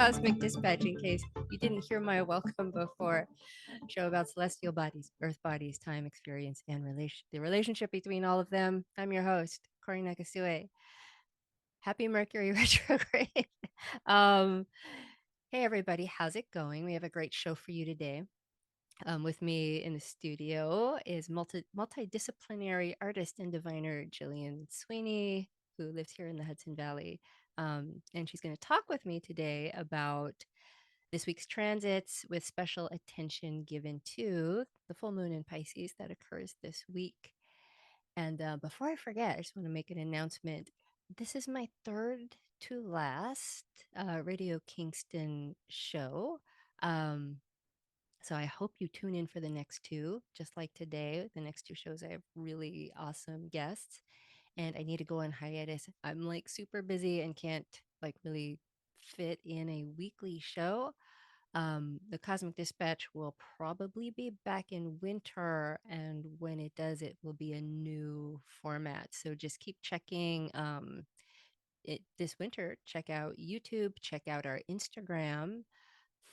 Cosmic Dispatch, in case you didn't hear my welcome before. Show about celestial bodies, earth bodies, time, experience, and the relationship between all of them. I'm your host, Cory Nakasue. Happy Mercury retrograde. um, hey, everybody, how's it going? We have a great show for you today. With me in the studio is multidisciplinary artist and diviner Jillian Sweeney, who lives here in the Hudson Valley. And she's going to talk with me today about this week's transits with special attention given to the full moon in Pisces that occurs this week. And before I forget, I just want to make an announcement. This is my third to last Radio Kingston show. Um, so I hope you tune in for the next two. Just like today, the next two shows, I have really awesome guests. And I need to go on hiatus. I'm like super busy and can't like really fit in a weekly show. The Cosmic Dispatch will probably be back in winter, and when it does, it will be a new format. So just keep checking it this winter. Check out YouTube, check out our Instagram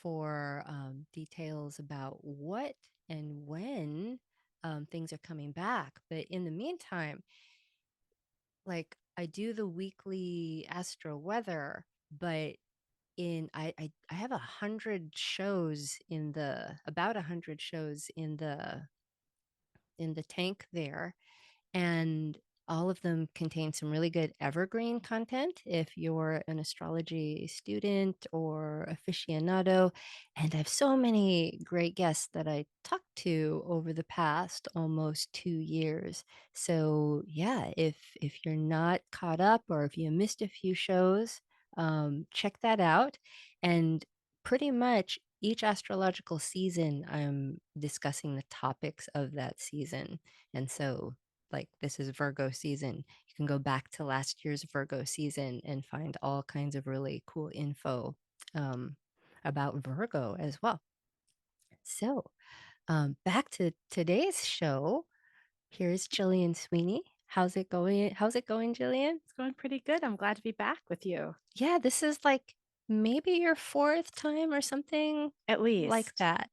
for details about what and when things are coming back. But in the meantime, like I do the weekly astro-weather, but I have 100 shows in the about 100 shows in the tank there, and all of them contain some really good evergreen content if you're an astrology student or aficionado. And I have so many great guests that I talked to over the past almost 2 years. So yeah, if you're not caught up or if you missed a few shows, check that out. And pretty much each astrological season, I'm discussing the topics of that season. And so, like, this is Virgo season. You can go back to last year's Virgo season and find all kinds of really cool info about Virgo as well. So, back to today's show. Here's Jillian Sweeney. How's it going? How's it going, Jillian? It's going pretty good. I'm glad to be back with you. Yeah, this is like maybe your fourth time or something At like least. that.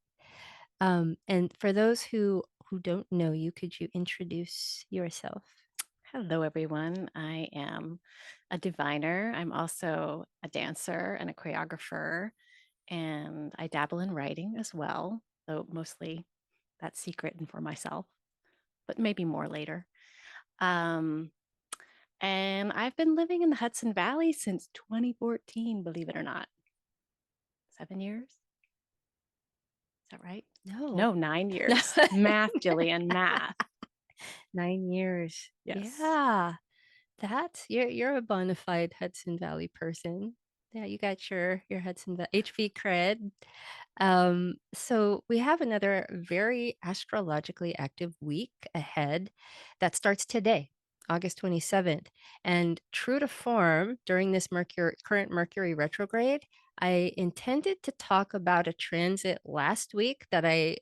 And for those who don't know you, could you introduce yourself? Hello, everyone. I am a diviner. I'm also a dancer and a choreographer, and I dabble in writing as well, though mostly that's secret and for myself, but maybe more later. Um, and I've been living in the Hudson Valley since 2014, believe it or not. 7 years? Is that right? No. No, 9 years. Math, Jillian, math. 9 years. Yes. Yeah. That's you're a bona fide Hudson Valley person. Yeah, you got your Hudson Valley HV cred. So we have another very astrologically active week ahead that starts today, August 27th. And true to form, during this current Mercury retrograde, I intended to talk about a transit last week that I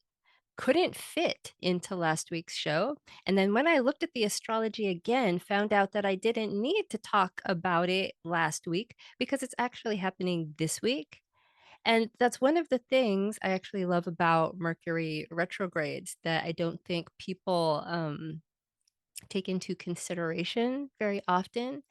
couldn't fit into last week's show. And then when I looked at the astrology again, found out that I didn't need to talk about it last week because it's actually happening this week. And that's one of the things I actually love about Mercury retrogrades that I don't think people take into consideration very often.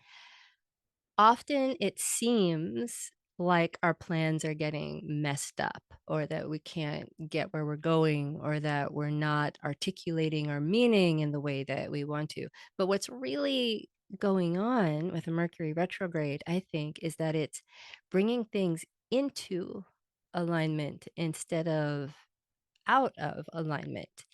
Often it seems like our plans are getting messed up, or that we can't get where we're going, or that we're not articulating our meaning in the way that we want to. But what's really going on with a Mercury retrograde, I think, is that it's bringing things into alignment instead of out of alignment.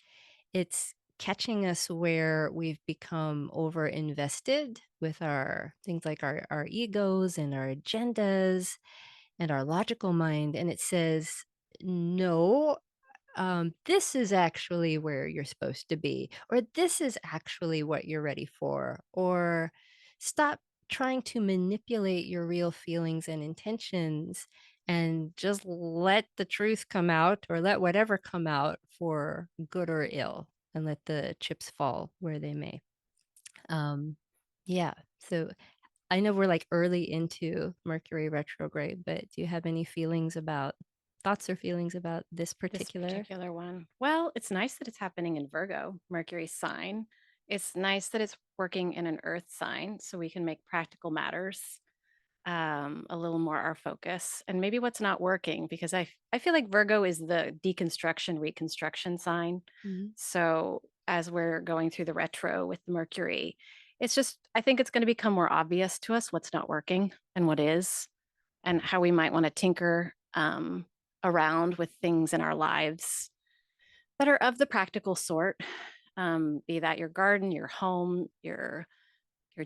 It's catching us where we've become over invested with our things like our egos and our agendas and our logical mind. And it says, no, this is actually where you're supposed to be, or this is actually what you're ready for, or stop trying to manipulate your real feelings and intentions and just let the truth come out, or let whatever come out for good or ill, and let the chips fall where they may. Um, yeah. So I know we're like early into Mercury retrograde, but do you have any thoughts or feelings about this This particular? particular one. Well, it's nice that it's happening in Virgo, Mercury's sign. It's nice that it's working in an earth sign so we can make practical matters a little more our focus and maybe what's not working because I feel like Virgo is the deconstruction reconstruction sign. Mhm. So as we're going through the retro with Mercury, it's just I think it's going to become more obvious to us what's not working and what is and how we might want to tinker around with things in our lives that are of the practical sort, be that your garden, your home, your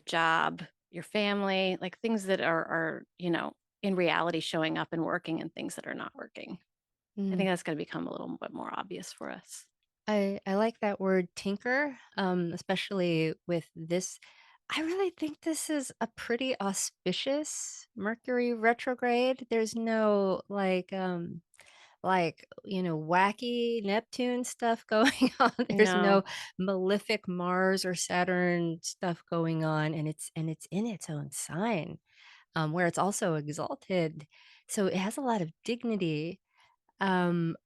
job, your family, like things that are in reality showing up and working and things that are not working. I Mm. think that's going to become a little bit more obvious for us. I like that word tinker, especially with this. I really think this is a pretty auspicious Mercury retrograde. There's no wacky Neptune stuff going on. There's no No. malefic Mars or Saturn stuff going on, and it's in its own sign, where it's also exalted. So it has a lot of dignity.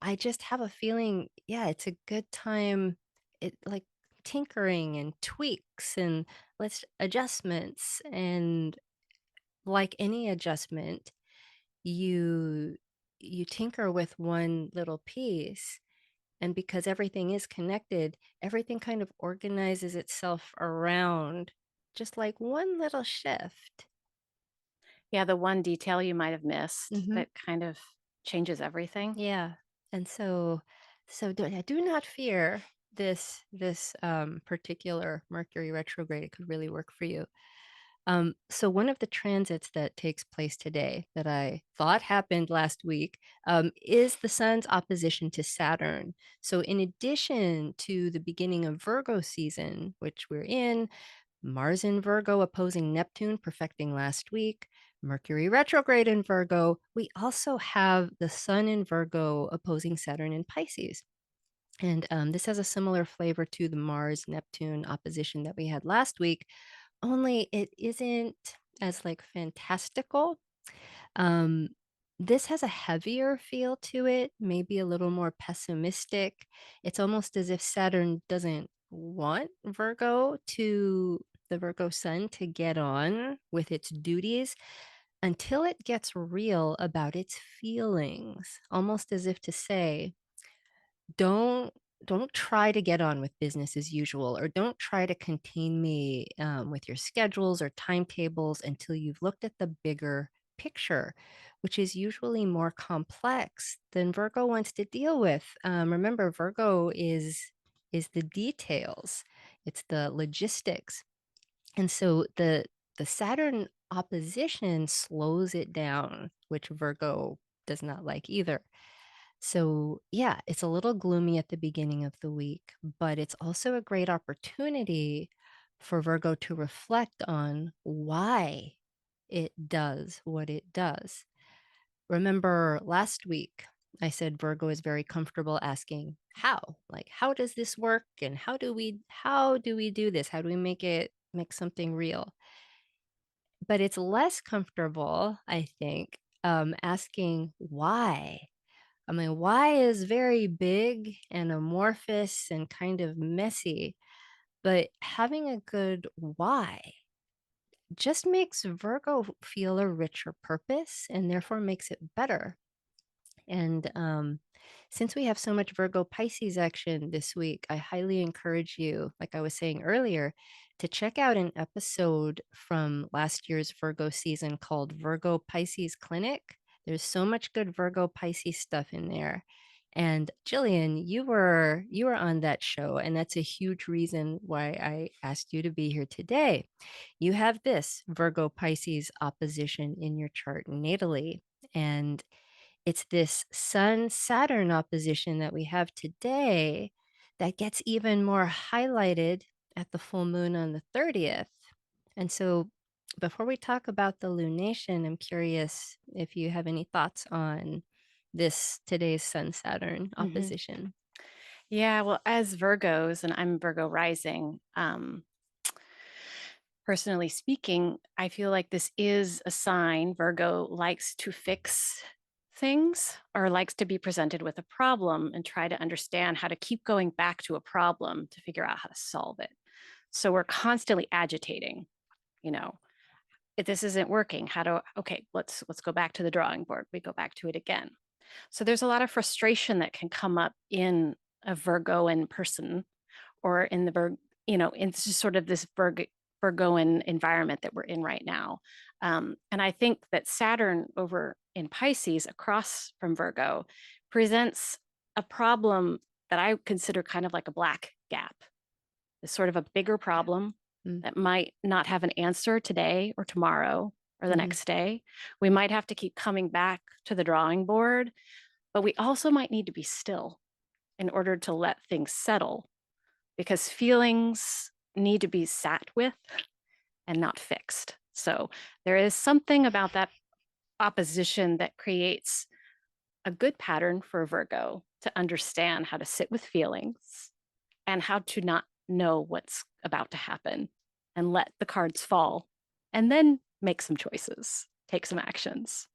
I just have a feeling, yeah, it's a good time. It like tinkering and tweaks and let's adjustments, and like any adjustment, you you tinker with one little piece, and because everything is connected, everything kind of organizes itself around just like one little shift. Yeah, the one detail you might have missed Hmm. that kind of changes everything. Yeah. And I do not fear this particular Mercury retrograde. It could really work for you. So one of the transits that takes place today that I thought happened last week is the sun's opposition to Saturn. So in addition to the beginning of Virgo season, which we're in, Mars in Virgo opposing Neptune, perfecting last week, Mercury retrograde in Virgo, we also have the sun in Virgo opposing Saturn in Pisces. And this has a similar flavor to the Mars Neptune opposition that we had last week, only it isn't as like fantastical. Um, this has a heavier feel to it, maybe a little more pessimistic. It's almost as if Saturn doesn't want the Virgo sun to get on with its duties until it gets real about its feelings, almost as if to say, don't don't try to get on with business as usual, or don't try to contain me with your schedules or timetables until you've looked at the bigger picture, which is usually more complex than Virgo wants to deal with. Remember, Virgo is the details, it's the logistics, and so the Saturn opposition slows it down, which Virgo does not like either. So, yeah, it's a little gloomy at the beginning of the week, but it's also a great opportunity for Virgo to reflect on why it does what it does. Remember last week, I said Virgo is very comfortable asking how, like, how does this work? And how do we do this? How do we make something real? But it's less comfortable, I think, asking why. I mean, why is very big and amorphous and kind of messy, but having a good why just makes Virgo feel a richer purpose and therefore makes it better. And since we have so much Virgo Pisces action this week, I highly encourage you, like I was saying earlier, to check out an episode from last year's Virgo season called Virgo Pisces Clinic. There's so much good Virgo Pisces stuff in there. And Jillian, you were on that show, and that's a huge reason why I asked you to be here today. You have this Virgo Pisces opposition in your chart natally, and it's this Sun Saturn opposition that we have today that gets even more highlighted at the full moon on the 30th. And so, before we talk about the lunation, I'm curious if you have any thoughts on this today's Sun Saturn Hmm. opposition. Yeah, well, as Virgos, and I'm Virgo rising, personally speaking, I feel like this is a sign Virgo likes to fix things or likes to be presented with a problem and try to understand how to keep going back to a problem to figure out how to solve it. So we're constantly agitating, you know, if this isn't working, how do okay, let's go back to the drawing board. We go back to it again. So there's a lot of frustration that can come up in a Virgoan person or in the in just sort of this Virgoan environment that we're in right now. And I think that Saturn over in Pisces, across from Virgo, presents a problem that I consider kind of like a black gap. It's sort of a bigger problem Mm, that might not have an answer today or tomorrow or the mhm. next day. We might have to keep coming back to the drawing board, but we also might need to be still in order to let things settle because feelings need to be sat with and not fixed. So there is something about that opposition that creates a good pattern for a Virgo to understand how to sit with feelings and how to not know what's about to happen and let the cards fall and then make some choices, take some actions.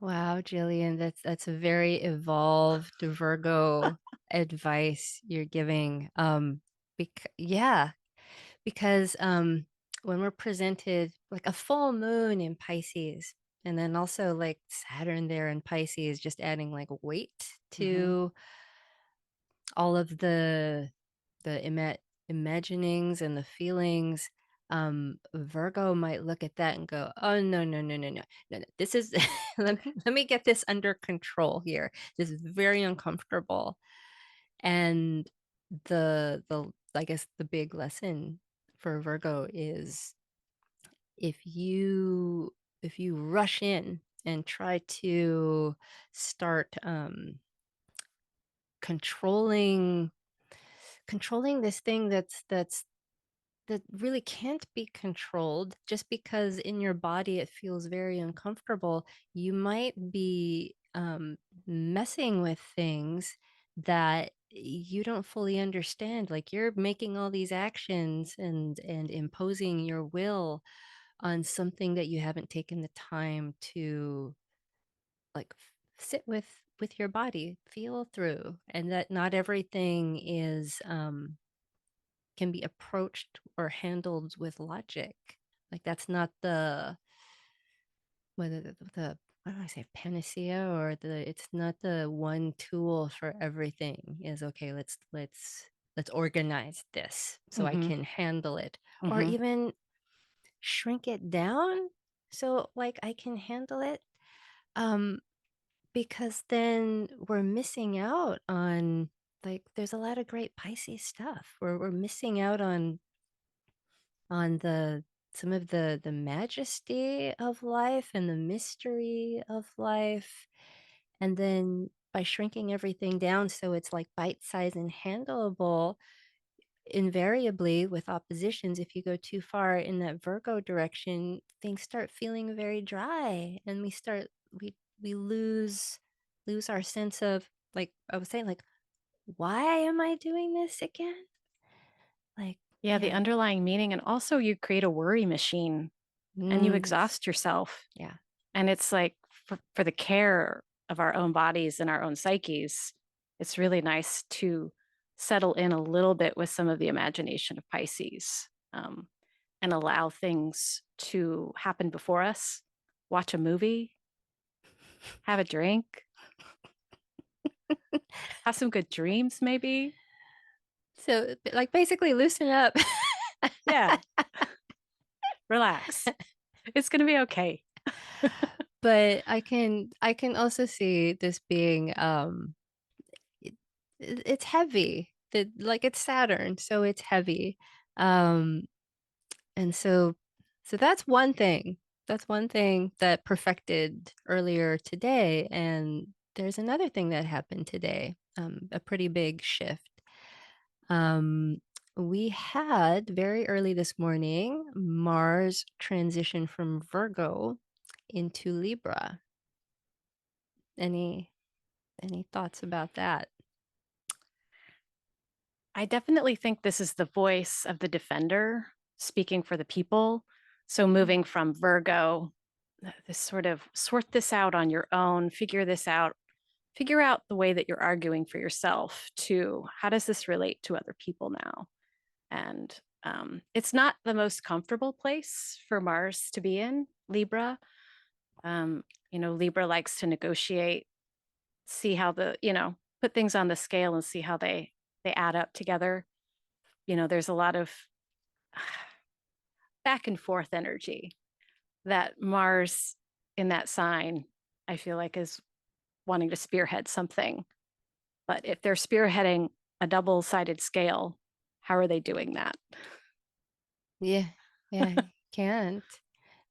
Wow, Jillian, that's a very evolved Virgo advice you're giving. Yeah, because when we're presented like a full moon in Pisces, and then also like Saturn there in Pisces, just adding like weight Mhm. to all of the imaginings and the feelings. Virgo might look at that and go, oh no, no, no, no, no, no, no. This is let me get this under control here. This is very uncomfortable. And the I guess the big lesson for Virgo is if you if you rush in and try to start controlling this thing that really can't be controlled just because in your body it feels very uncomfortable, you might be messing with things that you don't fully understand. Like you're making all these actions and imposing your will on something that you haven't taken the time to like sit with your body, feel through, and that not everything is can be approached or handled with logic. Like that's not the whether the what do I say panacea or the it's not the one tool for everything is okay, let's organize this so I Mhm. can handle it or Mhm. even shrink it down so like I can handle it. Um because then we're missing out on like there's a lot of great Pisces stuff. We're missing out on the some of the majesty of life and the mystery of life. And then by shrinking everything down so it's like bite size and handleable, invariably with oppositions, if you go too far in that Virgo direction, things start feeling very dry and we lose our sense of like I was saying, like, why am I doing this again? Like, Yeah, the yeah. underlying meaning. And also, you create a worry machine and you Mm, exhaust yourself. yeah. And it's like for the care of our own bodies and our own psyches, it's really nice to settle in a little bit with some of the imagination of Pisces and allow things to happen before us. Watch a movie, have a drink, have some good dreams, maybe. So like basically loosen up. Yeah, relax. It's going to be okay. But I can also see this being it, it's heavy. Like it's Saturn, so it's heavy. Um and so that's one thing. That's one thing that perfected earlier today. And there's another thing that happened today, a pretty big shift. Um, we had very early this morning Mars transition from Virgo into Libra. Any any thoughts about that? I definitely think this is the voice of the defender speaking for the people. So moving from Virgo, this sort of sort this out on your own, figure out the way that you're arguing for yourself, to how does this relate to other people now? And it's not the most comfortable place for Mars to be in, Libra. Um, Libra likes to negotiate, see how put things on the scale and see how they add up together. There's a lot of back and forth energy that Mars in that sign, I feel like, is wanting to spearhead something. But if they're spearheading a double-sided scale, how are they doing that? Yeah, yeah, can't.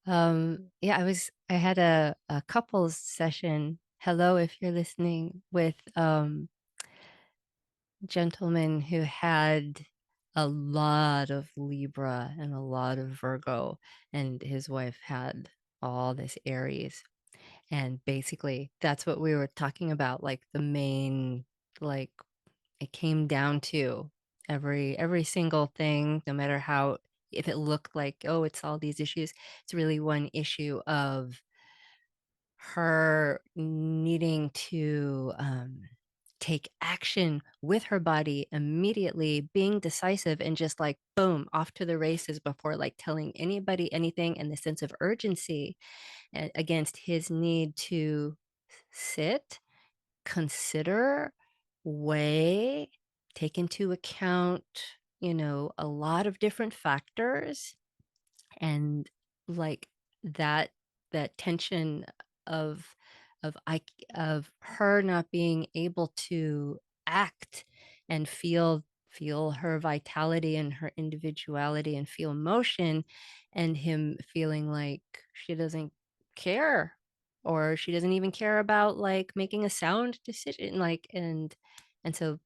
Yeah, I had a couples session. Hello, if you're listening, with gentleman who had a lot of Libra and a lot of Virgo, and his wife had all this Aries. And basically, that's what we were talking about, like the main, like it came down to every single thing, no matter how, if it looked like, oh, it's all these issues, it's really one issue of her needing to take action with her body immediately, being decisive, and just like boom, off to the races before like telling anybody anything, and the sense of urgency against his need to sit, consider, weigh, take into account, a lot of different factors, and like that that tension of of I of her not being able to act and feel her vitality and her individuality and feel motion, and him feeling like she doesn't care, or she doesn't even care about like making a sound decision, like, and so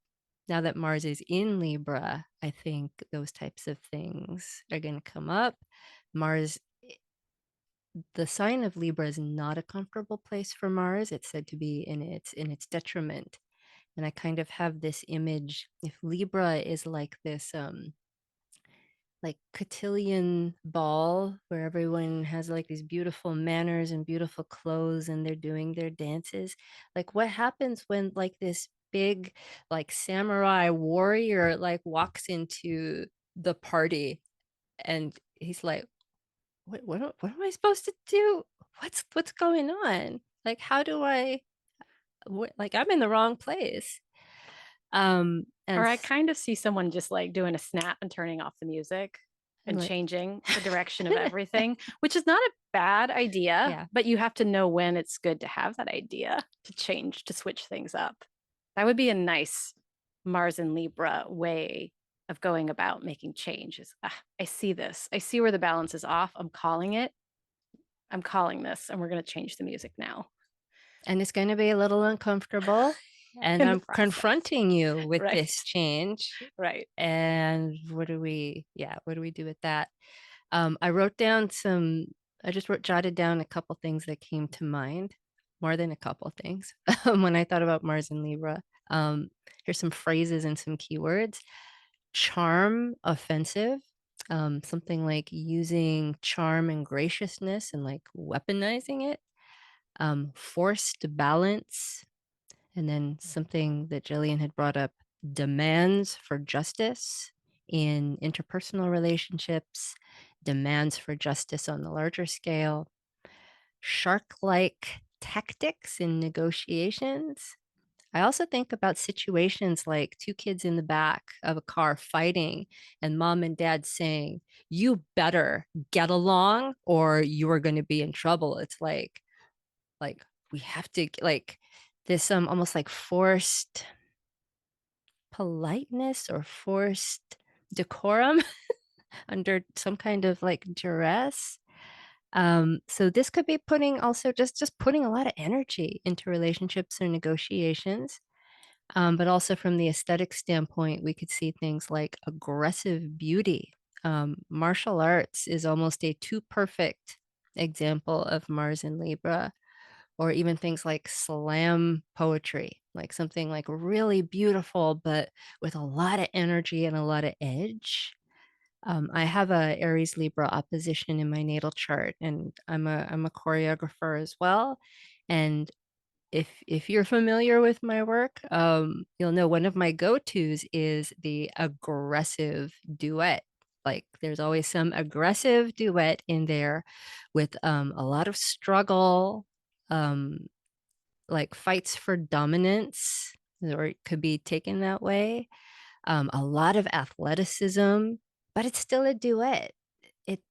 now that Mars is in Libra, I think those types of things are going to come up. Mars, the sign of Libra is not a comfortable place for Mars. It's said to be in its detriment. And I kind of have this image, if Libra is like this like cotillion ball where everyone has like these beautiful manners and beautiful clothes and they're doing their dances, like what happens when like this big like samurai warrior like walks into the party, and he's like, what am I supposed to do? What's going on? Like, how do like I'm in the wrong place. Or I kind of see someone just like doing a snap and turning off the music and and like changing the direction of everything, which is not a bad idea, yeah. but you have to know when it's good to have that idea to change, to switch things up. That would be a nice Mars and Libra way of going about making changes. I see this. I see where the balance is off. I'm calling it. I'm calling this, and we're going to change the music now And it's going to be a little uncomfortable, and in the I'm process. confronting you with Right. this change. Right. And what do we do with that? I wrote down some, I just jotted down a couple things that came to mind, more than a couple things, when I thought about Mars and Libra. Um, Here's some phrases and some keywords. Charm, offensive. Something like using charm and graciousness and like weaponizing it. Forced balance, and then something that Jillian had brought up, demands for justice in interpersonal relationships, demands for justice on the larger scale, shark-like tactics in negotiations. I also think about situations like two kids in the back of a car fighting, and mom and dad saying, "You better get along or you are going to be in trouble." It's like we have to like this almost like forced politeness or forced decorum under some kind of like duress. So this could be putting also just putting a lot of energy into relationships or negotiations. But also from the aesthetic standpoint, we could see things like aggressive beauty. Martial arts is almost a too perfect example of Mars in Libra, or even things like slam poetry, like something like really beautiful, but with a lot of energy and a lot of edge. I have a Aries Libra opposition in my natal chart, and I'm a choreographer as well. And if you're familiar with my work, you'll know one of my go-tos is the aggressive duet. Like there's always some aggressive duet in there with a lot of struggle, um, like fights for dominance, or it could be taken that way. A lot of athleticism, but it's still a duet.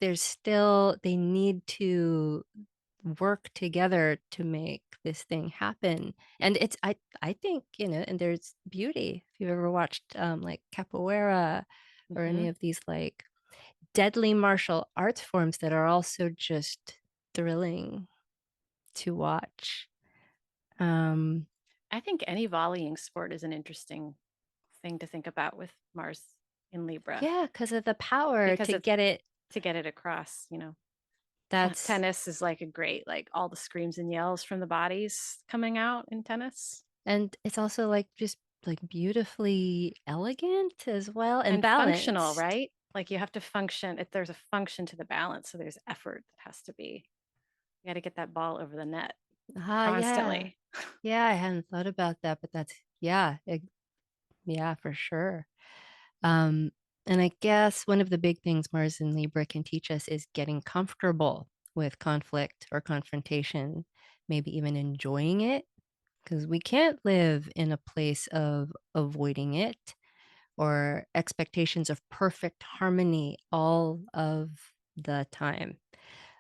There's still, they need to work together to make this thing happen. And I think, and there's beauty. If you've ever watched like capoeira or Hmm. any of these like deadly martial arts forms that are also just thrilling to watch. Um, I think any volleying sport is an interesting thing to think about with Mars in Libra yeah, because of the power because to it's get it. to get it across, you know. That's Tennis is like a great, like all the screams and yells from the bodies coming out in tennis And it's also like just like beautifully elegant as well and and functional, balanced. right? Like you have to function, if there's a function to the balance, so there's effort that has to be. You got to get that ball over the net Ah, yeah. constantly. Yeah, I hadn't thought about that, but that's yeah, yeah, for sure. Um, and I guess one of the big things Mars and Libra can teach us is getting comfortable with conflict or confrontation, maybe even enjoying it, because we can't live in a place of avoiding it or expectations of perfect harmony all of the time.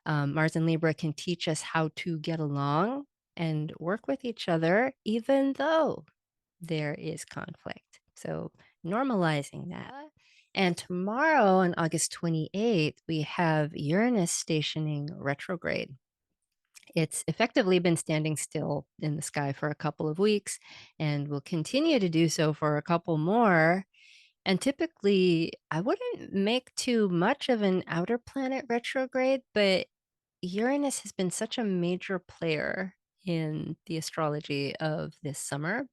Mars and Libra can teach us how to get along and work with each other, even though there is conflict. So, normalizing that. And tomorrow, on August 28th, we have Uranus stationing retrograde. It's effectively been standing still in the sky for a couple of weeks and will continue to do so for a couple more. And typically, I wouldn't make too much of an outer planet retrograde, but Uranus has been such a major player in the astrology of this summer.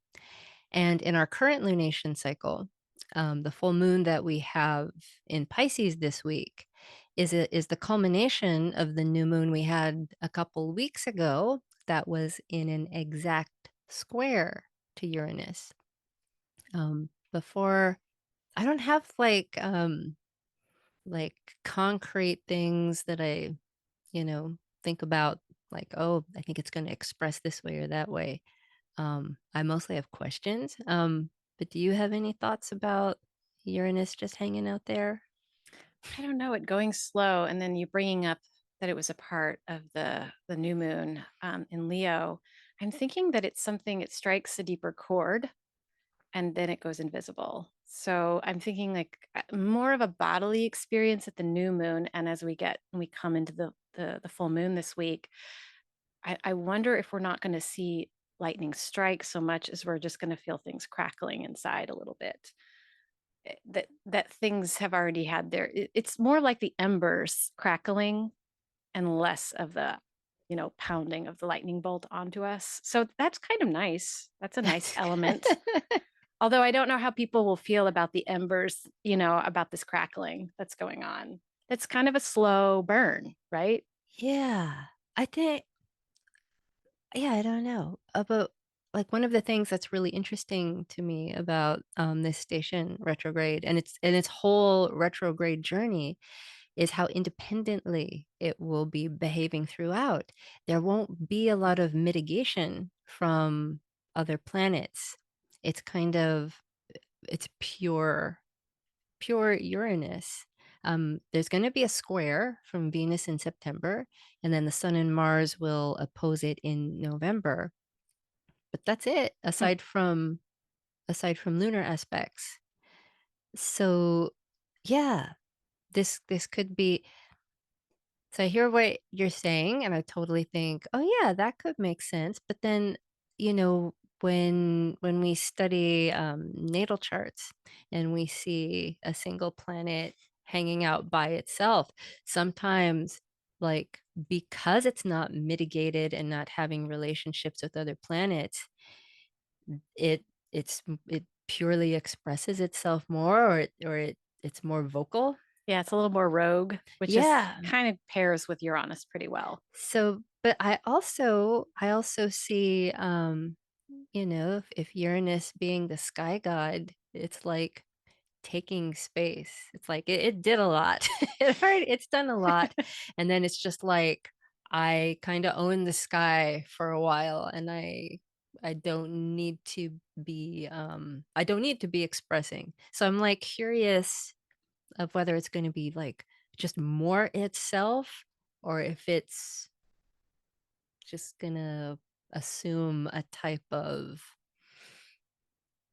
And in our current lunation cycle, the full moon that we have in Pisces this week is the culmination of the new moon we had a couple weeks ago that was in an exact square to Uranus. Before I don't have like concrete things that I, think about like, oh, I think it's going to express this way or that way. I mostly have questions. But do you have any thoughts about Uranus just hanging out there? I don't know, it going slow, and then you bringing up that it was a part of the new moon in Leo. I'm thinking that it's something, it strikes a deeper chord and then it goes invisible. So I'm thinking like more of a bodily experience at the new moon, and as we come into the full moon this week, I wonder if we're not going to see lightning strike so much as we're just going to feel things crackling inside a little bit. That things have already had their. It's more like the embers crackling and less of the pounding of the lightning bolt onto us. So that's kind of nice. That's a nice That's element. Although I don't know how people will feel about the embers, about this crackling that's going on. It's kind of a slow burn, right? yeah. I think yeah, I don't know. But like one of the things that's really interesting to me about this station retrograde and its whole retrograde journey is how independently it will be behaving throughout. There won't be a lot of mitigation from other planets. It's kind of it's pure Uranus. There's going to be a square from Venus in September, and then the Sun and Mars will oppose it in November. But that's it, Hmm. aside from lunar aspects. So, yeah, this could be. So I hear what you're saying, and I totally think, oh yeah, that could make sense. But then, you know, when we study natal charts and we see a single planet hanging out by itself, sometimes like because it's not mitigated and not having relationships with other planets, it it purely expresses itself more, or it's more vocal. Yeah, it's a little more rogue, which is Yeah. kind of pairs with Uranus pretty well. So, but I also see, if Uranus being the sky god, it's like taking space. It's like it did a lot. It's done a lot. And then it's just like I kind of own the sky for a while, and I don't need to be expressing. So I'm like curious of whether it's going to be like just more itself, or if it's just gonna assume a type of,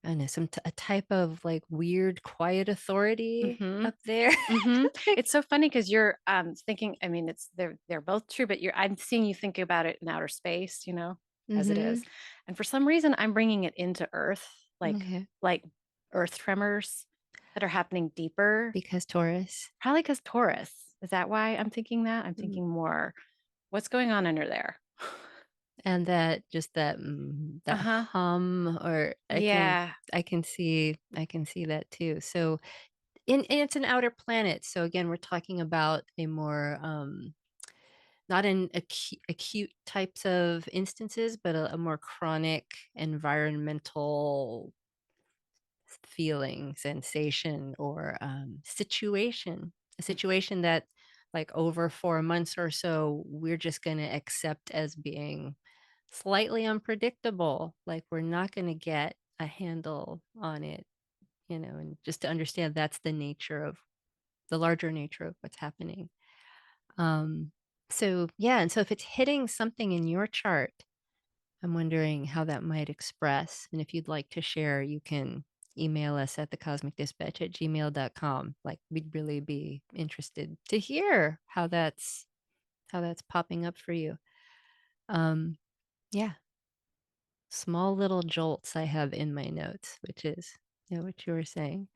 I don't know, a type of like weird quiet authority Mm-hmm. up there. Mm-hmm. Like, It's so funny because you're thinking, I mean, they're both true, but I'm seeing you think about it in outer space, as it mm-hmm. is. And for some reason I'm bringing it into Earth, Okay. like earth tremors that are happening deeper. Because Taurus. Probably because Taurus. Is that why I'm thinking that? I'm Mm. thinking more, what's going on under there? And that Uh-huh. hum, or Yeah. I can see that too. So and it's an outer planet. So again, we're talking about a more not in acute types of instances, but a more chronic environmental feeling, sensation, or situation. A situation that, like, over 4 months or so, we're just going to accept as being slightly unpredictable. Like, we're not going to get a handle on it, and just to understand that's the larger nature of what's happening. Um, so yeah, and so if it's hitting something in your chart, I'm wondering how that might express. And if you'd like to share, you can email us at thecosmicdispatch@gmail.com. Like, we'd really be interested to hear how that's popping up for you. Um, yeah, small little jolts I have in my notes, which is, what you were saying.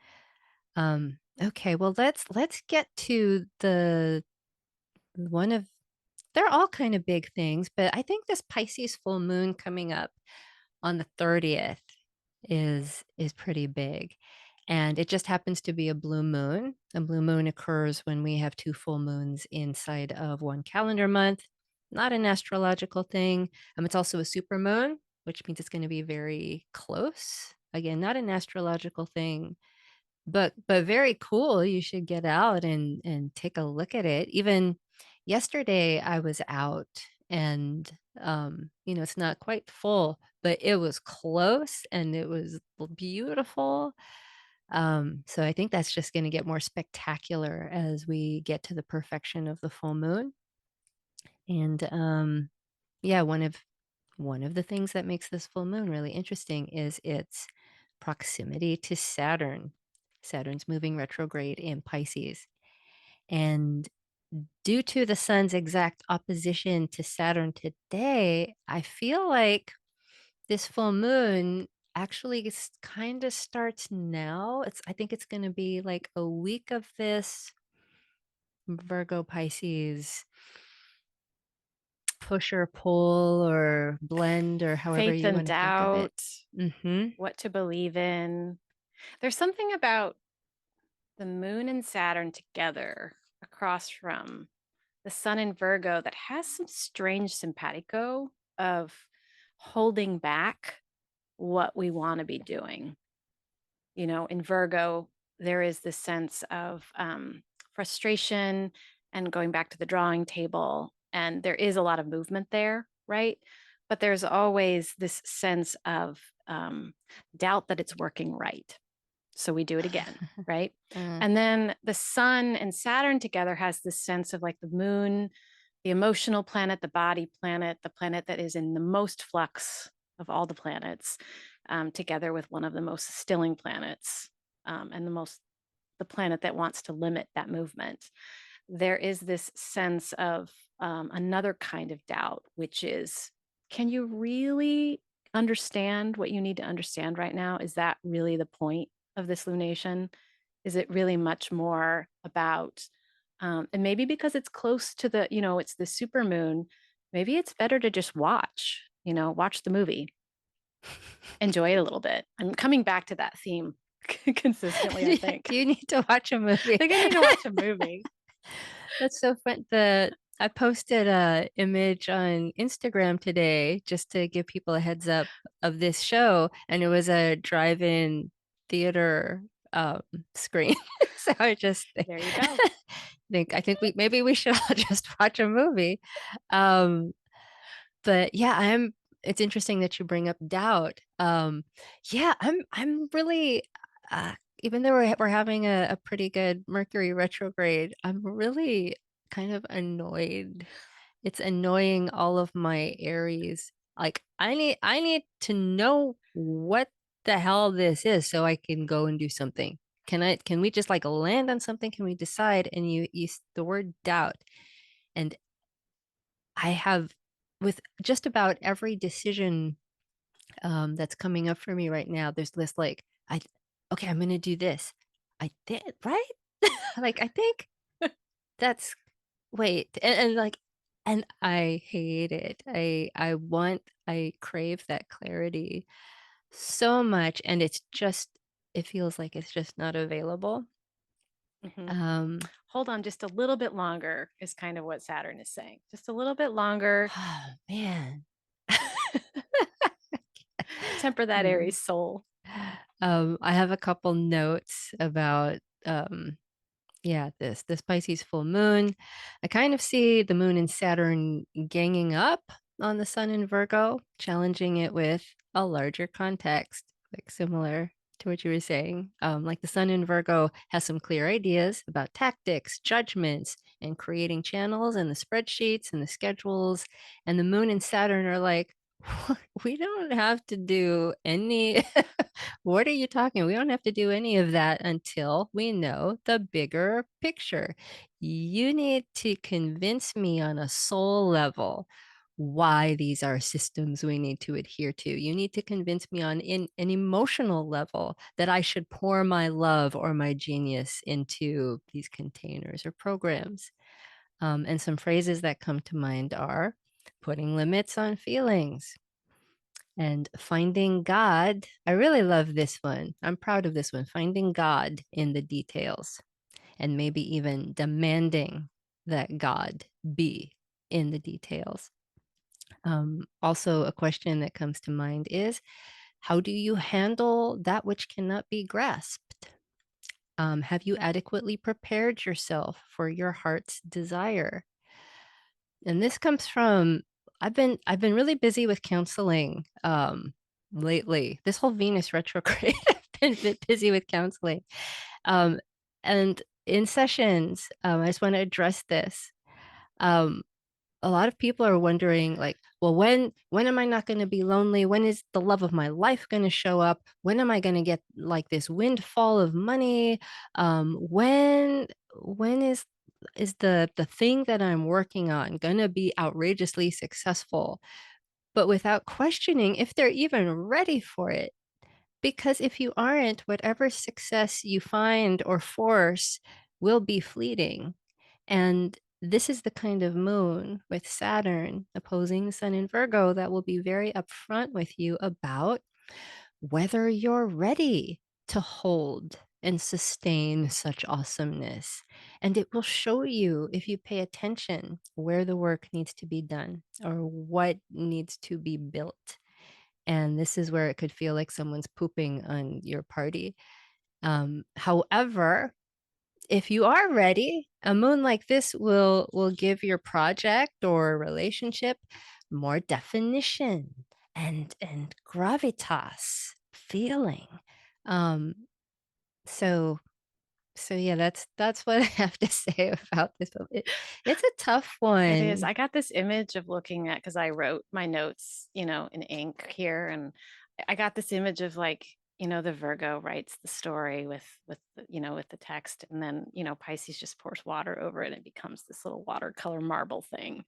Okay, well, let's get to the one of they're all kind of big things, but I think this Pisces full moon coming up on the 30th is pretty big. And it just happens to be a blue moon. A blue moon occurs when we have two full moons inside of one calendar month. Not an astrological thing. It's also a super moon, which means it's going to be very close. Again, not an astrological thing, but very cool. You should get out and take a look at it. Even yesterday I was out, and it's not quite full, but it was close and it was beautiful. So I think that's just going to get more spectacular as we get to the perfection of the full moon. And yeah, one of the things that makes this full moon really interesting is its proximity to Saturn. Saturn's moving retrograde in Pisces. And due to the sun's exact opposition to Saturn today, I feel like this full moon actually kind of starts now. I think it's going to be like a week of this Virgo Pisces push or pull or blend, or however Faith you and want to think of it. doubt, Mm-hmm. what to believe in. There's something about the moon and Saturn together across from the sun in Virgo that has some strange simpatico of holding back what we want to be doing. In Virgo, there is this sense of frustration and going back to the drawing table. And there is a lot of movement there, right? But there's always this sense of doubt that it's working right. So we do it again, right? Uh, And then the sun and Saturn together has this sense of like the moon, the emotional planet, the body planet, the planet that is in the most flux of all the planets, together with one of the most stilling planets, and the planet that wants to limit that movement. There is this sense of another kind of doubt, which is, can you really understand what you need to understand right now? Is that really the point of this lunation? Is it really much more about, and maybe because it's close to it's the super moon, maybe it's better to just watch the movie, enjoy it a little bit. I'm coming back to that theme. consistently, I think. You need to watch a I movie. think I need to watch a movie. That's so fun. I posted a image on Instagram today just to give people a heads up of this show, and it was a drive-in theater um, screen. So I just There you go. I think we should all just watch a movie. Um, but yeah, it's interesting that you bring up doubt. Yeah, I'm really even though we're having a pretty good Mercury retrograde, I'm really kind of annoyed. It's annoying all of my Aries. Like I need to know what the hell this is so I can go and do something. Can we just like land on something? Can we decide? And you the word doubt. And I have with just about every decision that's coming up for me right now, there's this like okay, I'm gonna do this. I did right? Like I think that's wait, and like and I hate it. I crave that clarity so much, and it feels like it's just not available. Mhm. Um, Hold on just a little bit longer is kind of what Saturn is saying. Just a little bit longer. oh man. Temper that Hmm. Aries soul. I have a couple notes about yeah, this Pisces full moon. I kind of see the moon and Saturn ganging up on the sun in Virgo, challenging it with a larger context, like similar to what you were saying. Like the sun in Virgo has some clear ideas about tactics, judgments, and creating channels and the spreadsheets and the schedules. And the moon and Saturn are like, we don't have to do any what are you talking? We don't have to do any of that until we know the bigger picture. You need to convince me on a soul level why these are systems we need to adhere to. You need to convince me on an emotional level that I should pour my love or my genius into these containers or programs. And some phrases that come to mind are putting limits on feelings, and finding God. I really love this one. I'm proud of this one. Finding God in the details, and maybe even demanding that God be in the details. Also, a question that comes to mind is how do you handle that which cannot be grasped? Have you adequately prepared yourself for your heart's desire? And this comes from I've been really busy with counseling lately. This whole Venus retrograde, I've been busy with counseling. Um, and in sessions, I just want to address this. Um, a lot of people are wondering like, well, when am I not going to be lonely? When is the love of my life going to show up? When am I going to get like this windfall of money? When is the thing that I'm working on going to be outrageously successful? But without questioning if they're even ready for it. Because if you aren't, whatever success you find or force will be fleeting. And this is the kind of moon with Saturn opposing the sun in Virgo that will be very upfront with you about whether you're ready to hold and sustain such awesomeness. And it will show you, if you pay attention, where the work needs to be done or what needs to be built. And this is where it could feel like someone's pooping on your party. However, if you are ready, a moon like this will give your project or relationship more definition and gravitas feeling. Um, so so yeah, that's what I have to say about this one. It's a tough It is. one. I got this image of looking at because I wrote my notes, in ink here, and I got this image of like, the Virgo writes the story with the text, and then Pisces just pours water over it, and it becomes this little watercolor marble thing,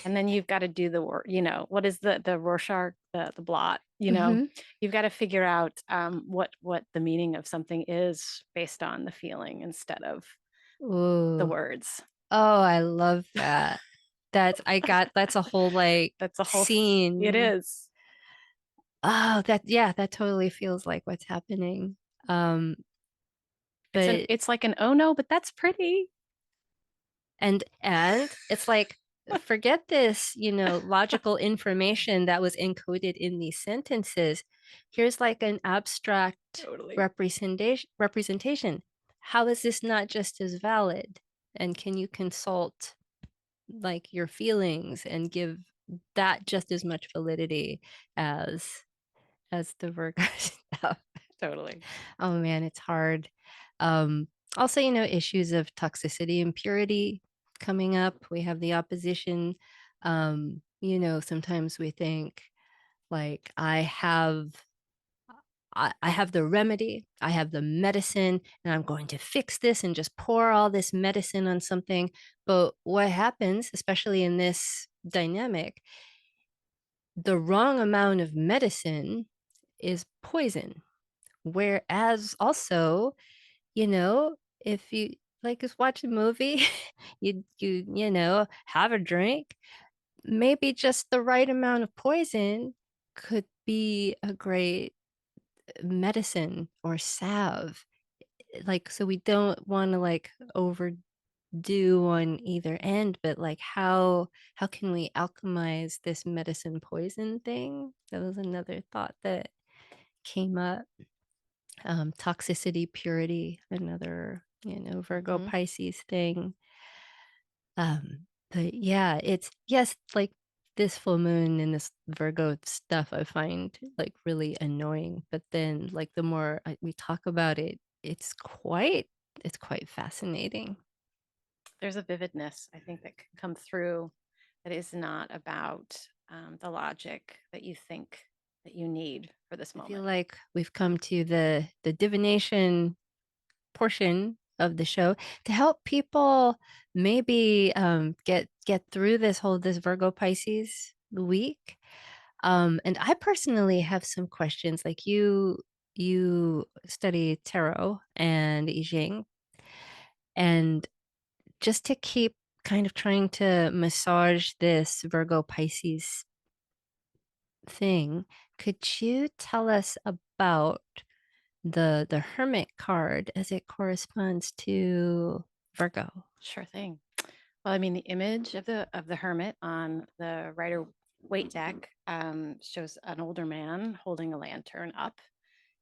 and then you've got to do the work. What is the Rorschach the blot? Hmm. You've got to figure out what the meaning of something is based on the feeling instead of the Ooh. words. Oh, I love that. That's a whole like That's a whole it scene. is. Oh, that yeah, that totally feels like what's happening. Um, It's but it's like an oh no, but that's pretty. and it's like, forget this, logical information that was encoded in these sentences. Here's like an abstract Totally. representation. How is this not just as valid? And can you consult like your feelings and give that just as much validity as the Virgo stuff? Totally. Oh man, it's hard. Um, Also, issues of toxicity and purity coming up. We have the opposition. Sometimes we think like I have the remedy, I have the medicine, and I'm going to fix this and just pour all this medicine on something. But what happens, especially in this dynamic, the wrong amount of medicine is poison. Whereas also, if you like just watch a movie, have a drink, maybe just the right amount of poison could be a great medicine or salve. Like, so we don't want to like overdo on either end, but like how can we alchemize this medicine poison thing? That was another thought that came up. Toxicity, purity, another, Virgo Mhm. Pisces thing. But yeah, it's yes, like this full moon and this Virgo stuff I find like really annoying. But then like the more we talk about it, it's quite fascinating. There's a vividness, I think, that can come through that is not about the logic that you think that you need for this I feel moment. like we've come to the divination portion of the show to help people maybe get through this Virgo Pisces week. And I personally have some questions. Like you study tarot and I-Ching, and just to keep kind of trying to massage this Virgo Pisces thing, could you tell us about the Hermit card as it corresponds to Virgo? Sure thing. Well, I mean, the image of the hermit on the Rider Waite deck shows an older man holding a lantern up.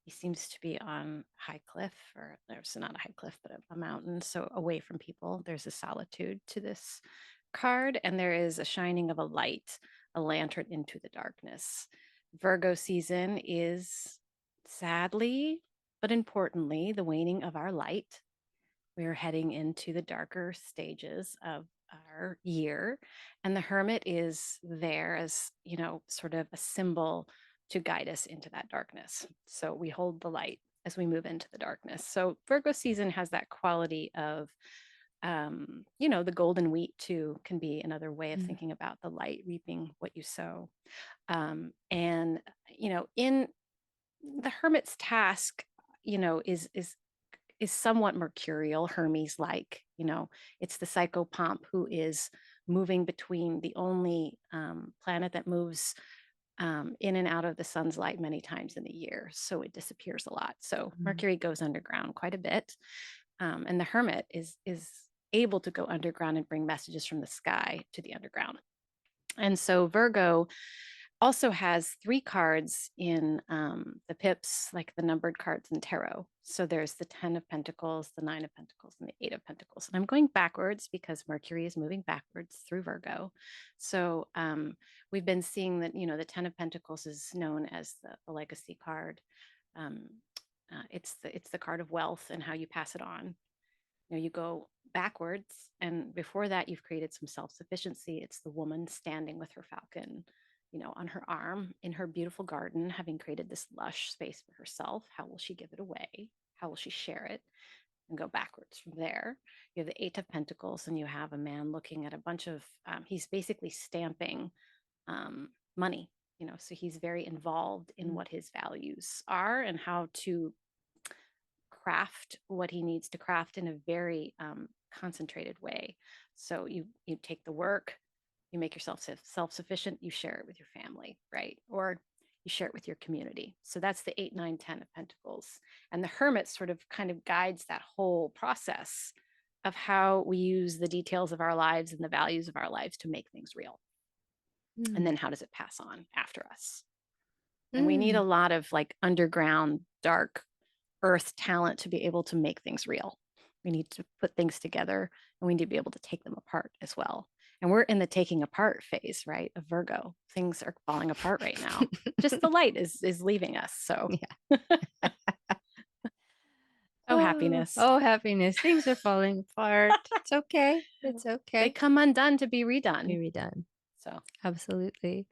He seems to be on a high cliff, or there's not a high cliff, but a mountain, so away from people. There's a solitude to this card, and there is a shining of a light, a lantern into the darkness. Virgo season is sadly, but importantly, the waning of our light. We are heading into the darker stages of our year, and the hermit is there as, sort of a symbol to guide us into that darkness. So we hold the light as we move into the darkness. So Virgo season has that quality of, the golden wheat too can be another way of Mm. thinking about the light, reaping what you sow. And in the hermit's task, is somewhat mercurial, Hermes like. It's the psychopomp who is moving between the only planet that moves in and out of the sun's light many times in the year. So it disappears a lot. So Mm. Mercury goes underground quite a bit. And the hermit is able to go underground and bring messages from the sky to the underground. And so Virgo also has three cards in the pips, like the numbered cards in tarot. So there's the 10 of Pentacles, the 9 of Pentacles, and the 8 of Pentacles. And I'm going backwards because Mercury is moving backwards through Virgo. So we've been seeing that, the 10 of Pentacles is known as the legacy card. Um, it's the card of wealth and how you pass it on. You go backwards, and before that you've created some self-sufficiency. It's the woman standing with her falcon, on her arm in her beautiful garden, having created this lush space for herself. How will she give it away? How will she share it? And go backwards from there. You have the 8 of Pentacles, and you have a man looking at a bunch of he's basically stamping money. So he's very involved in Mm. what his values are and how to craft what he needs to craft in a very concentrated way. So you take the work, you make yourself self-sufficient, you share it with your family, right? Or you you share it with your community. So that's the 8, 9, 10 of Pentacles. And the Hermit sort of kind of guides that whole process of how we use the details of our lives and the values of our lives to make things real. And then how does it pass on after us? And we need a lot of like underground, dark earth talent to be able to make things real. We need to put things together and we need to be able to take them apart as well. And we're in the taking apart phase, right? Of Virgo. Things are falling apart right now. Just the light is leaving us. So Yeah. oh, happiness. Oh, happiness. Things are falling apart. It's okay. It's okay. They come undone to be redone. Be redone. So Absolutely.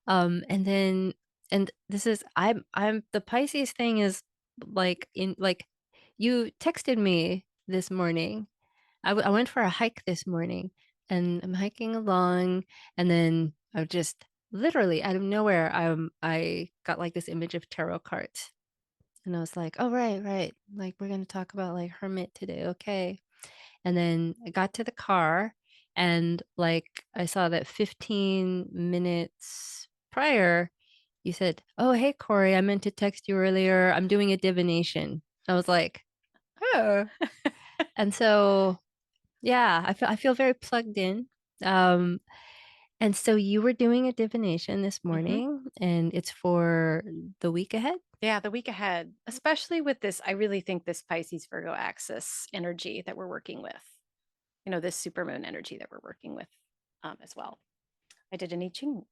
And then, and this is, I'm the Pisces thing is like you texted me this morning. I went for a hike this morning and I'm hiking along, and then I just literally out of nowhere, I got like this image of tarot cards. And I was like, oh, right. Like, we're going to talk about like Hermit today. Okay. And then I got to the car and like I saw that 15 minutes prior, you said, oh, hey, Cory, I meant to text you earlier. I'm doing a divination. I was like, oh. And so, yeah, I feel very plugged in. Um, and so you were doing a divination this morning, and it's for the week ahead? Yeah, the week ahead, especially with this, I really think this Pisces Virgo axis energy that we're working with, this supermoon energy that we're working with as well. I did an I-Ching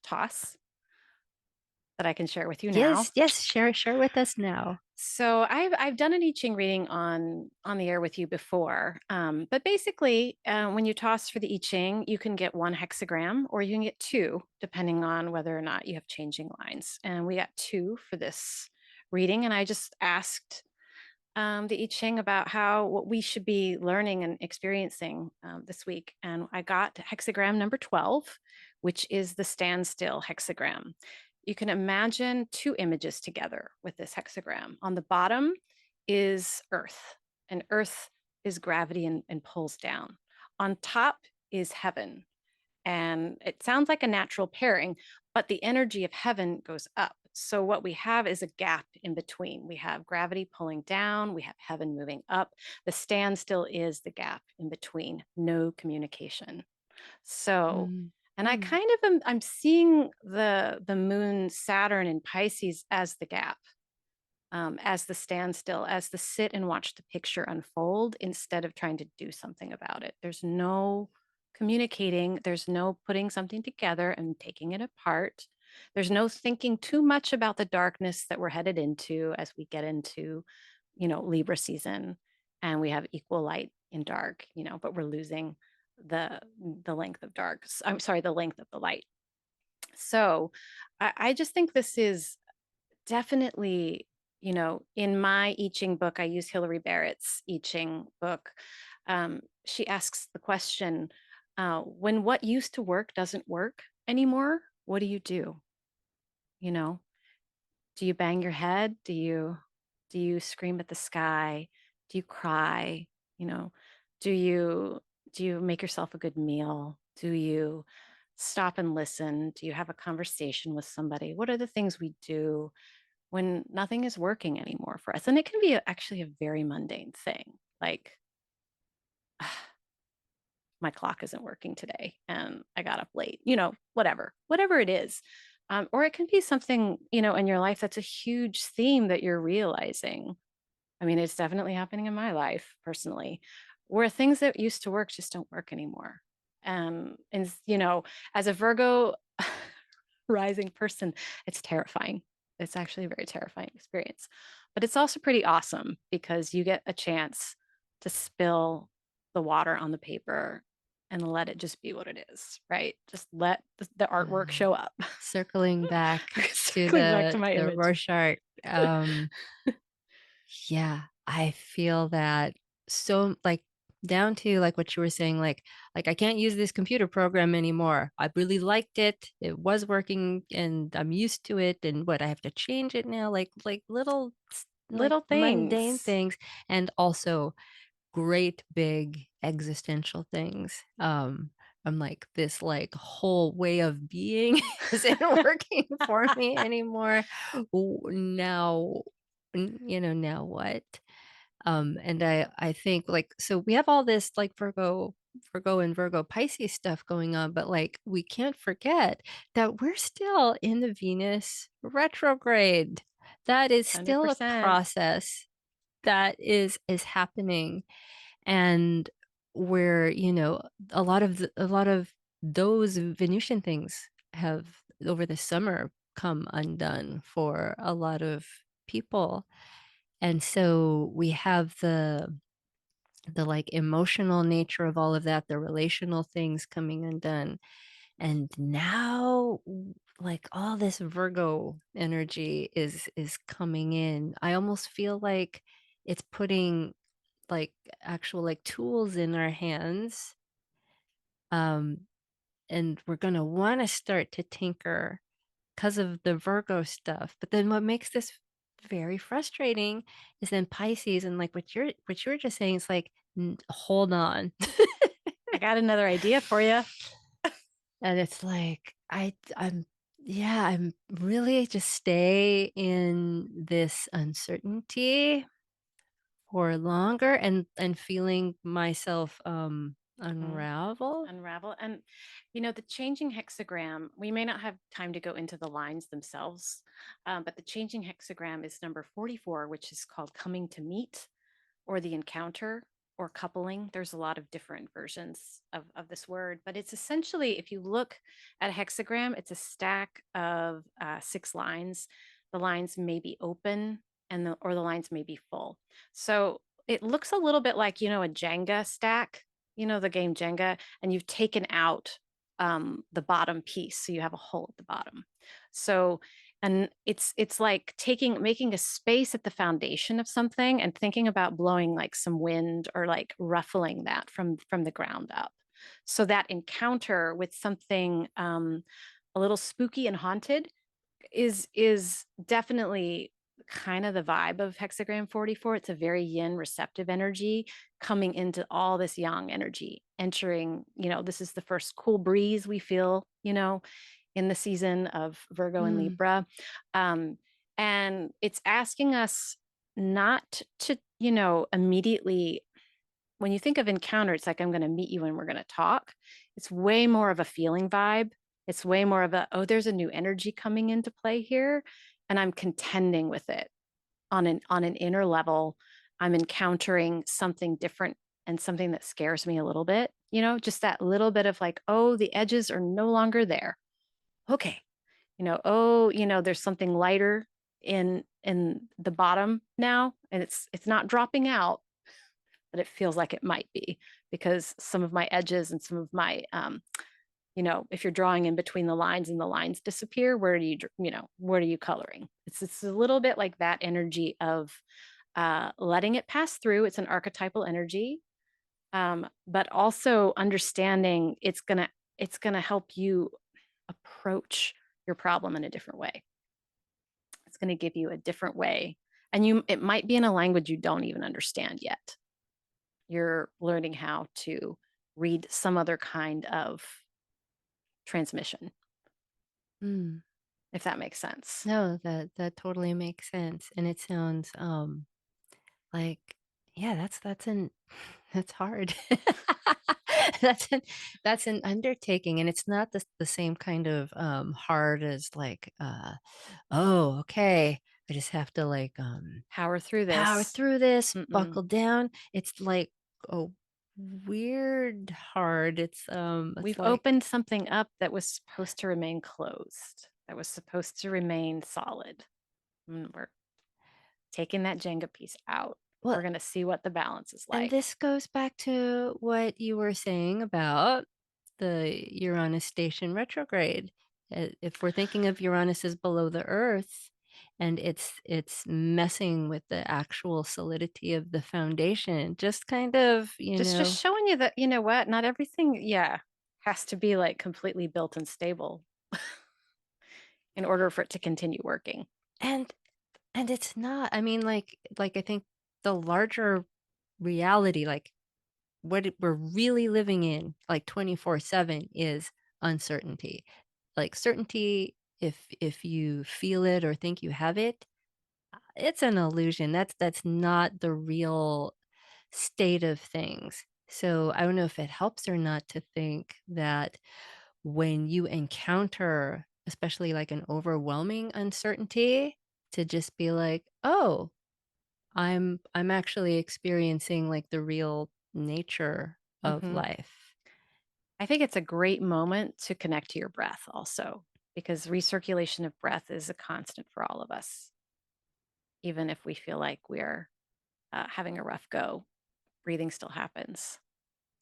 toss that I can share with you now. Yes, share with us now. So I've done an I-Ching reading on the air with you before, but basically, when you toss for the I-Ching, you can get 1 hexagram or you can get 2, depending on whether or not you have changing lines. And we got 2 for this reading, and I just asked the I-Ching about what we should be learning and experiencing this week, and I got hexagram number 12, which is the standstill hexagram. You can imagine 2 images together with this hexagram. On the bottom is Earth, and Earth is gravity and pulls down. On top is heaven, and it sounds like a natural pairing, but the energy of heaven goes up. So what we have is a gap in between. We have gravity pulling down, we have heaven moving up. The standstill is the gap in between, no communication. So, and I kind of I'm seeing the moon Saturn in Pisces as the gap, as the standstill, as the sit and watch the picture unfold instead of trying to do something about it. There's no communicating, there's no putting something together and taking it apart. There's no thinking too much about the darkness that we're headed into as we get into, Libra season, and we have equal light in dark, but we're losing the length of dark. I'm sorry, the length of the light. So I just think this is definitely, in my I-Ching book, I use Hilary Barrett's I-Ching book. She asks the question, when what used to work doesn't work anymore, what do you do? Do you bang your head? Do you scream at the sky? Do you cry? Do you make yourself a good meal? Do you stop and listen? Do you have a conversation with somebody? What are the things we do when nothing is working anymore for us? And it can be actually a very mundane thing, like my clock isn't working today and I got up late, whatever it is. Or it can be something, in your life that's a huge theme that you're realizing. I mean, it's definitely happening in my life personally, where things that used to work just don't work anymore. And as a Virgo rising person, it's terrifying. It's actually a very terrifying experience, but it's also pretty awesome because you get a chance to spill the water on the paper and let it just be what it is, right? Just let the artwork show up. Circling back Circling back to my the image. Rorschach. Yeah, I feel that so like down to like what you were saying, like I can't use this computer program anymore. I really liked it. It was working and I'm used to it. And what I have to change it now, like little Little mundane things. things, and also great big existential things. I'm like, this like whole way of being isn't working for me anymore. Now, now what? And I think like, so we have all this like Virgo and Virgo Pisces stuff going on, but like we can't forget that we're still in the Venus retrograde. That is still a 100%. process that is happening. And where, a lot of those Venusian things have over the summer come undone for a lot of people. And so we have the like emotional nature of all of that, the relational things coming undone. And now like all this Virgo energy is coming in. I almost feel like it's putting like actual like tools in our hands. Um, and we're gonna want to start to tinker because of the Virgo stuff. But then what makes this very frustrating is then Pisces and like what you were just saying is like, hold on. I got another idea for you. And it's like I'm yeah, I'm really just stay in this uncertainty for longer and feeling myself Mhm. unravel. Unravel. And, the changing hexagram, we may not have time to go into the lines themselves, but the changing hexagram is number 44, which is called coming to meet or the encounter or coupling. There's a lot of different versions of this word, but it's essentially, if you look at a hexagram, it's a stack of 6 lines. The lines may be open or the lines may be full. So it looks a little bit like, a Jenga stack, the game Jenga, and you've taken out the bottom piece. So you have a hole at the bottom. So and it's like making a space at the foundation of something and thinking about blowing like some wind or like ruffling that from the ground up. So that encounter with something a little spooky and haunted is definitely kind of the vibe of hexagram 44. It's a very yin receptive energy coming into all this yang energy entering. This is the first cool breeze we feel, in the season of Virgo and Mm, Libra. Um, and it's asking us not to, immediately, when you think of encounter, it's like, I'm going to meet you and we're going to talk. It's way more of a feeling vibe. It's way more of oh, there's a new energy coming into play here. And I'm contending with it on an inner level. I'm encountering something different and something that scares me a little bit, just that little bit of like, oh, the edges are no longer there. Okay, oh, there's something lighter in the bottom now, and it's not dropping out, but it feels like it might be because some of my edges and some of my if you're drawing in between the lines and the lines disappear, where do what are you coloring? It's a little bit like that energy of letting it pass through. It's an archetypal energy, but also understanding it's gonna help you approach your problem in a different way. It's going to give you a different way. And it might be in a language you don't even understand yet. You're learning how to read some other kind of transmission, mm. if that makes sense. No, that totally makes sense. And it sounds like, yeah, that's an that's hard. That's an that's an undertaking. And it's not the same kind of hard as like oh, okay. I just have to like Power through power this. through this, Mm-mm. buckle down. It's like a weird hard. It's We've like, opened something up that was supposed to remain closed, that was supposed to remain solid. We're taking that Jenga piece out. well, We're going to see what the balance is and like. this goes back to what you were saying about the Uranus station retrograde. If we're thinking of Uranus as below the Earth, and it's messing with the actual solidity of the foundation, just kind of, Just showing you that, what, not everything, yeah, has to be like completely built and stable in order for it to continue working. and and it's not. I mean, like I think the larger reality, like we're really living in, like 24/7, is uncertainty. Like certainty, if you feel it or think you have it, it's an illusion. That's not the real state of things. So I don't know if it helps or not to think that when you encounter, especially like an overwhelming uncertainty, to just be like, oh, I'm actually experiencing like the real nature of Hmm. life. I think it's a great moment to connect to your breath also, because recirculation of breath is a constant for all of us. Even if we feel like we're having a rough go, breathing still happens.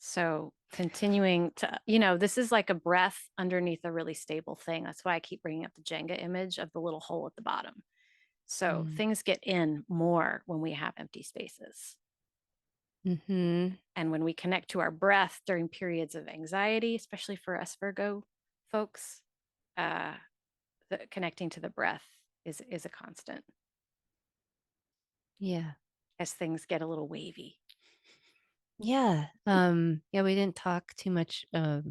So continuing to, this is like a breath underneath a really stable thing. That's why I keep bringing up the Jenga image of the little hole at the bottom. So Mm. things get in more when we have empty spaces. Mm-hmm. And when we connect to our breath during periods of anxiety, especially for us Virgo folks, uh, connecting to the breath is a constant Yeah. as things get a little wavy. Yeah. Yeah, we didn't talk too much.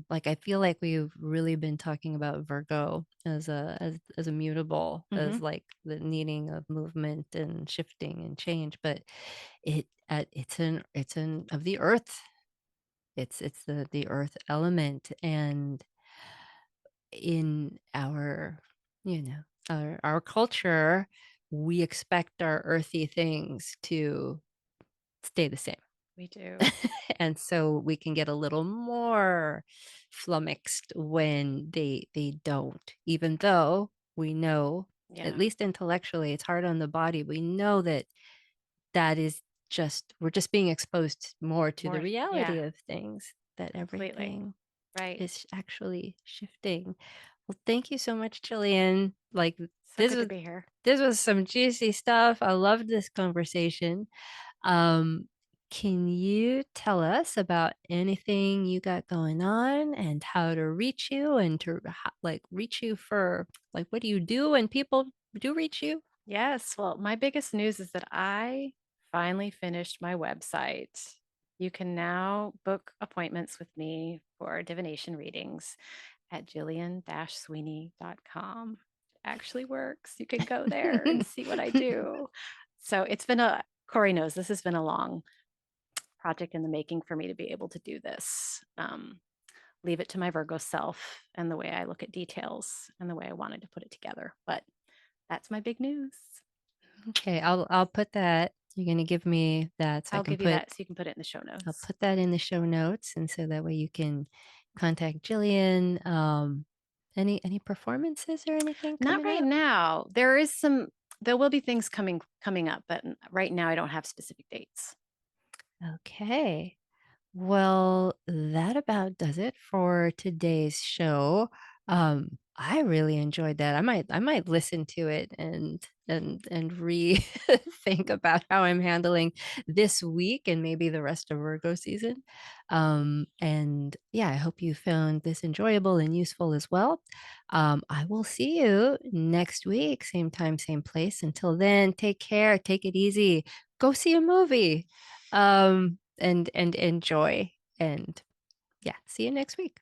Like I feel like we've really been talking about Virgo as a mutable, Hmm. as like the needing of movement and shifting and change, but it's an of the earth. It's the earth element, and in our, you know, our culture, we expect our earthy things to stay the same. We do. And so we can get a little more flummoxed when they don't, even though we know, at Yeah. least intellectually, it's hard on the body. We know that that is just, we're just being exposed more to the More. Yeah. reality of things, that Completely. everything Right. is actually shifting. Well, thank you so much, Jillian. Like So this good to was be here. this was some juicy stuff. I loved this conversation. Um, can you tell us about anything you got going on and how to reach you and to like reach you for like what do you do when people do reach you? Yes. Well, my biggest news is that I finally finished my website. You can now book appointments with me for divination readings at jillian-sweeney.com. It actually works. You can go there and see what I do. So Cory knows this has been a long project in the making for me to be able to do this. Leave it to my Virgo self and the way I look at details and the way I wanted to put it together. But that's my big news. Okay, I'll put that. You're gonna give me that so I I'll can give you put that so you can put it in the show I'll notes. put that in the show notes, and so that way you can contact Jillian. Any performances or anything Not coming right up? now. There will be things coming up, but right now I don't have specific dates. Okay. Well, that about does it for today's show. I really enjoyed that. I might listen to it and think about how I'm handling this week and maybe the rest of Virgo season. And yeah, I hope you found this enjoyable and useful as well. I will see you next week, same time, same place. Until then, take care, take it easy, go see a movie. And enjoy. And yeah, see you next week.